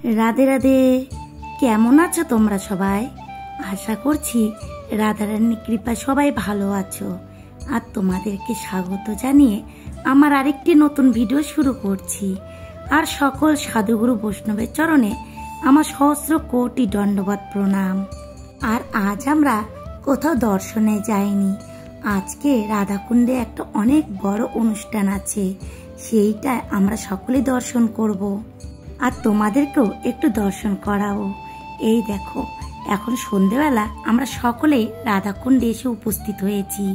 রাধে রাধে। কেমন আছো তোমরা সবাই? আশা করছি রাধারানীর কৃপা সবাই ভালো আছো। আর তোমাদেরকে স্বাগত জানিয়ে আমার আরেকটি নতুন ভিডিও শুরু করছি। আর সকল সাধুগুরু বৈষ্ণবের চরণে আমার সহস্র কোটি দণ্ডবত প্রণাম। আর আজ আমরা কোথাও দর্শনে যাইনি। আজকে রাধাকুণ্ডে একটা অনেক বড় অনুষ্ঠান আছে, সেইটা আমরা সকলেই দর্শন করব। আর তোমাদেরকেও একটু দর্শন করাবো। এই দেখো, এখন সন্ধেবেলা আমরা সকলেই রাধাকুণ্ডে এসে উপস্থিত হয়েছি।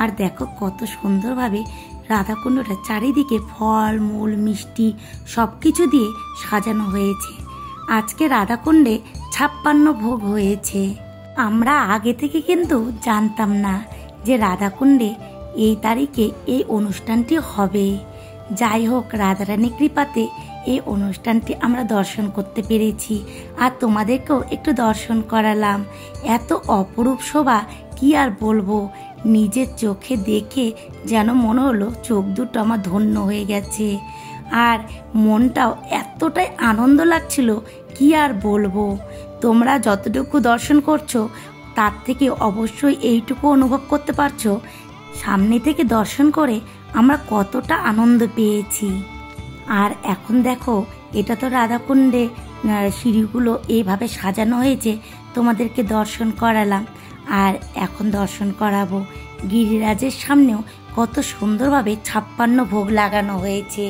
আর দেখো কত সুন্দরভাবে রাধাকুণ্ডটা চারিদিকে ফল মূল মিষ্টি সব কিছু দিয়ে সাজানো হয়েছে। আজকে রাধাকুণ্ডে 56 ভোগ হয়েছে। আমরা আগে থেকে কিন্তু জানতাম না যে রাধাকুণ্ডে এই তারিখে এই অনুষ্ঠানটি হবে। যাই হোক, রাধারানীর কৃপাতে এই অনুষ্ঠানটি আমরা দর্শন করতে পেরেছি। আর তোমাদেরকেও একটু দর্শন করালাম। এত অপরূপ শোভা কি আর বলবো, নিজের চোখে দেখে যেন মনে হলো চোখ দুটো আমার ধন্য হয়ে গেছে। আর মনটাও এতটাই আনন্দ লাগছিল কি আর বলবো। তোমরা যতটুকু দর্শন করছো তার থেকে অবশ্যই এইটুকু অনুভব করতে পারছো সামনে থেকে দর্শন করে আমরা কতটা আনন্দ পেয়েছি। আর এখন দেখো, এটা তো রাধাকুণ্ডে সিঁড়িগুলো এইভাবে সাজানো হয়েছে, তোমাদেরকে দর্শন করালাম। আর এখন দর্শন করাবো গিরিরাজের সামনেও কত সুন্দরভাবে 56 ভোগ লাগানো হয়েছে।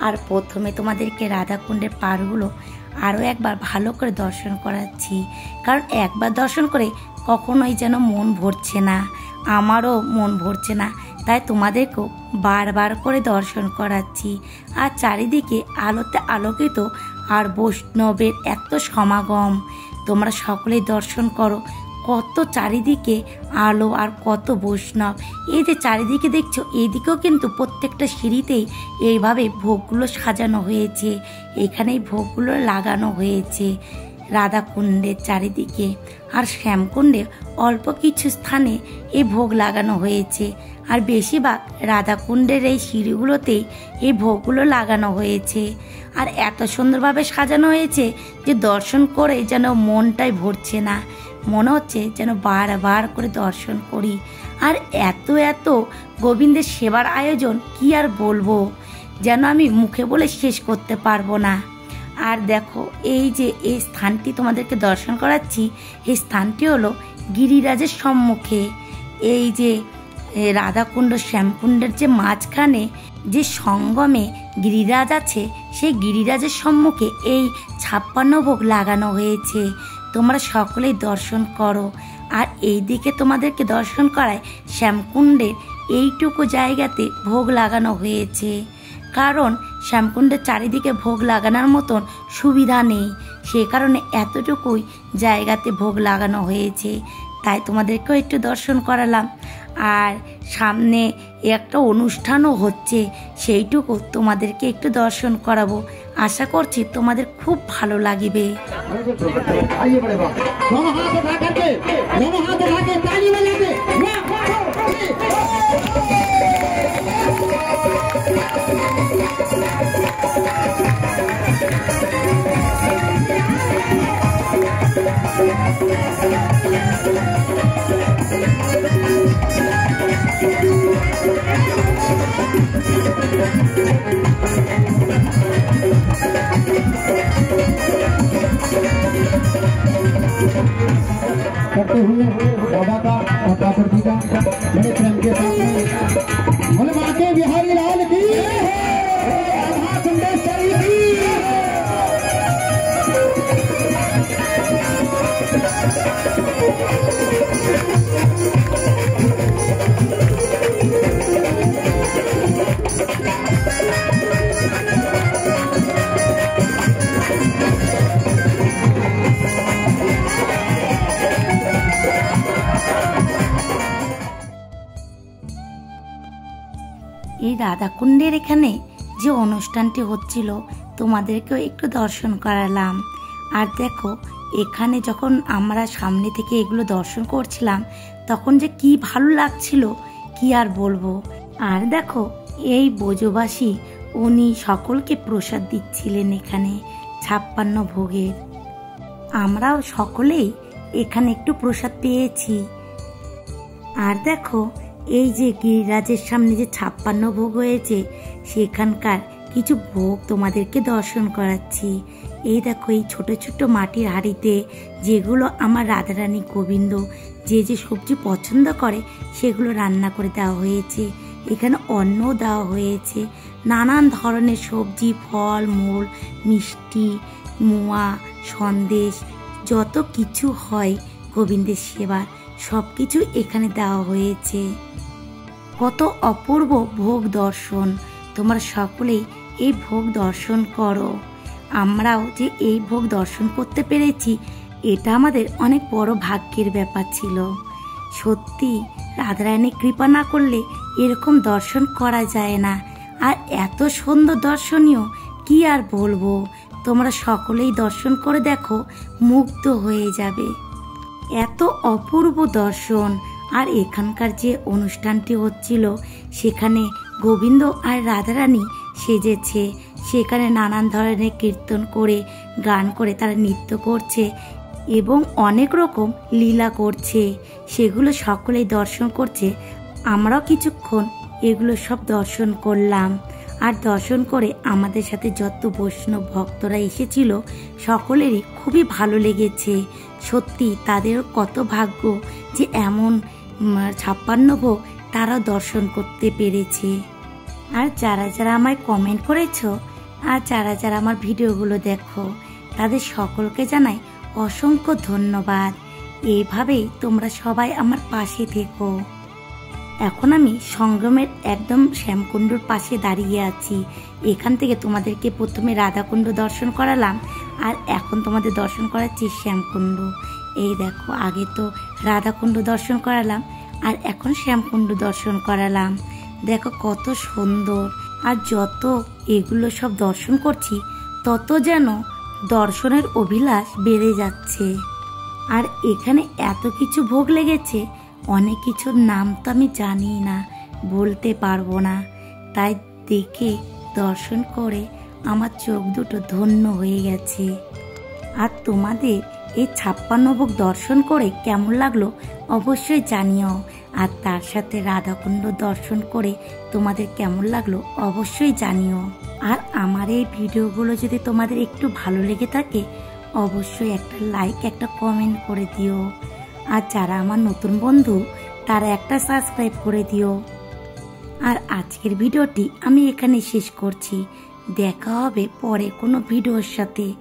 আর প্রথমে তোমাদেরকে রাধাকুণ্ডের পাড়গুলো আরও একবার ভালো করে দর্শন করাচ্ছি, কারণ একবার দর্শন করে কখনোই যেন মন ভরছে না, আমারও মন ভরছে না, তাই তোমাদেরকেও বারবার করে দর্শন করাচ্ছি। আর চারিদিকে আলোতে আলোকিত, আর বৈষ্ণবের এত সমাগম, তোমরা সকলেই দর্শন করো। কত চারিদিকে আলো আর কত বৈষ্ণব। এই যে চারিদিকে দেখছো, এইদিকেও কিন্তু প্রত্যেকটা সিঁড়িতেই এইভাবে ভোগগুলো সাজানো হয়েছে, এখানেই ভোগগুলো লাগানো হয়েছে রাধাকুণ্ডের চারিদিকে। আর শ্যামকুণ্ডে অল্প কিছু স্থানে এই ভোগ লাগানো হয়েছে, আর বেশিরভাগ রাধাকুণ্ডের এই সিঁড়িগুলোতেই এই ভোগগুলো লাগানো হয়েছে। আর এত সুন্দরভাবে সাজানো হয়েছে যে দর্শন করে যেন মনটাই ভরছে না, মনে হচ্ছে যেন বারবার করে দর্শন করি। আর এত এত গোবিন্দের সেবার আয়োজন কি আর বলবো, যেন আমি মুখে বলে শেষ করতে পারবো না। আর দেখো, এই যে এই স্থানটি তোমাদেরকে দর্শন করাচ্ছি, এই স্থানটি হলো গিরিরাজের সম্মুখে। এই যে রাধাকুণ্ড শ্যামকুণ্ডের যে মাঝখানে যে সঙ্গমে গিরিরাজ আছে, সেই গিরিরাজের সম্মুখে এই 56 ভোগ লাগানো হয়েছে। তোমরা সকলেই দর্শন করো। আর এই দিকে তোমাদেরকে দর্শন করায় শ্যামকুণ্ডের এইটুকু জায়গাতে ভোগ লাগানো হয়েছে, কারণ শ্যামকুণ্ডের চারিদিকে ভোগ লাগানোর মতন সুবিধা নেই, সে কারণে এতটুকুই জায়গাতে ভোগ লাগানো হয়েছে। তাই তোমাদেরকেও একটু দর্শন করালাম। আর সামনে একটা অনুষ্ঠানও হচ্ছে, সেইটুকু তোমাদেরকে একটু দর্শন করাবো। আশা করছি তোমাদের খুব ভালো লাগবে। करते हुए बाबा का और ठाकुर जी का बड़े प्रेम के साथ में बोले माँ के बिहारी लाल की, राधा कुंडेश्वरी की। এই রাধাকুণ্ডের এখানে যে অনুষ্ঠানটি হচ্ছিল তোমাদেরকেও একটু দর্শন করালাম। আর দেখো, এখানে যখন আমরা সামনে থেকে এগুলো দর্শন করছিলাম তখন যে কি ভালো লাগছিল কি আর বলবো। আর দেখো, এই ব্রজবাসী উনি সকলকে প্রসাদ দিচ্ছিলেন এখানে। 56 ভোগের। আমরাও সকলেই এখানে একটু প্রসাদ পেয়েছি। আর দেখো, এই যে গিরিরাজের সামনে যে 56 ভোগ হয়েছে, সেখানকার কিছু ভোগ তোমাদেরকে দর্শন করাচ্ছি। এই দেখো, এই ছোট ছোট মাটির হাঁড়িতে যেগুলো আমার রাধারানী গোবিন্দ যে যে সবজি পছন্দ করে সেগুলো রান্না করে দেওয়া হয়েছে। এখানে অন্নও দেওয়া হয়েছে, নানান ধরনের সবজি, ফল মূল, মিষ্টি, মোয়া, সন্দেশ, যত কিছু হয় গোবিন্দের সেবার সব কিছু এখানে দেওয়া হয়েছে। কত অপূর্ব ভোগ দর্শন! তোমরা সকলেই এই ভোগ দর্শন করো। আমরাও যে এই ভোগ দর্শন করতে পেরেছি, এটা আমাদের অনেক বড় ভাগ্যের ব্যাপার ছিল। সত্যি রাধারানীর কৃপা না করলে এরকম দর্শন করা যায় না। আর এত সুন্দর দর্শনীয়, কি আর বলবো। তোমরা সকলেই দর্শন করে দেখো, মুগ্ধ হয়ে যাবে। এত অপূর্ব দর্শন। আর এখানকার যে অনুষ্ঠানটি হচ্ছিল, সেখানে গোবিন্দ আর রাধারানী সেজেছে। সেখানে নানান ধরনের কীর্তন করে, গান করে তারা নৃত্য করছে এবং অনেক রকম লীলা করছে। সেগুলো সকলেই দর্শন করছে। আমরাও কিছুক্ষণ এগুলো সব দর্শন করলাম। আর দর্শন করে আমাদের সাথে যত বৈষ্ণব ভক্তরা এসেছিল, সকলেরই খুবই ভালো লেগেছে। সত্যি তাদেরও কত ভাগ্য যে এমন 56 ভোগ তারাও দর্শন করতে পেরেছে। আর যারা যারা আমায় কমেন্ট করেছো, আর যারা যারা আমার ভিডিওগুলো দেখো, তাদের সকলকে জানাই অসংখ্য ধন্যবাদ। এইভাবেই তোমরা সবাই আমার পাশে থেকো। এখন আমি সংগমের একদম শ্যামকুণ্ডুর পাশে দাঁড়িয়ে আছি। এখান থেকে তোমাদেরকে প্রথমে রাধাকুণ্ড দর্শন করালাম, আর এখন তোমাদের দর্শন করাচ্ছি শ্যামকুণ্ড। এই দেখো, আগে তো রাধাকুণ্ড দর্শন করালাম, আর এখন শ্যামকুণ্ড দর্শন করালাম। দেখো কত সুন্দর। আর যত এগুলো সব দর্শন করছি, তত যেন দর্শনের অভিলাষ বেড়ে যাচ্ছে। আর এখানে এত কিছু ভোগ লেগেছে, অনেক কিছুর নাম তো আমি জানি না, বলতে পারবো না। তাই দেখে দর্শন করে আমার চোখ দুটো ধন্য হয়ে গেছে। আর তোমাদের এই 56 ভোগ দর্শন করে কেমন লাগলো অবশ্যই জানিও। আর তার সাথে রাধাকুণ্ড দর্শন করে তোমাদের কেমন লাগলো অবশ্যই জানিও। আর আমার এই ভিডিওগুলো যদি তোমাদের একটু ভালো লেগে থাকে, অবশ্যই একটা লাইক, একটা কমেন্ট করে দিও। আর যারা আমার নতুন বন্ধু, তারা একটা সাবস্ক্রাইব করে দিও। আর আজকের ভিডিওটি আমি এখানে শেষ করছি। দেখা হবে পরে কোনো ভিডিওর সাথে।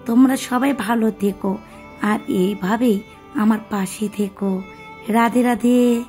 তোমরা সবাই ভালো থেকো আর এইভাবেই আমার পাশে থেকো। রাধে রাধে।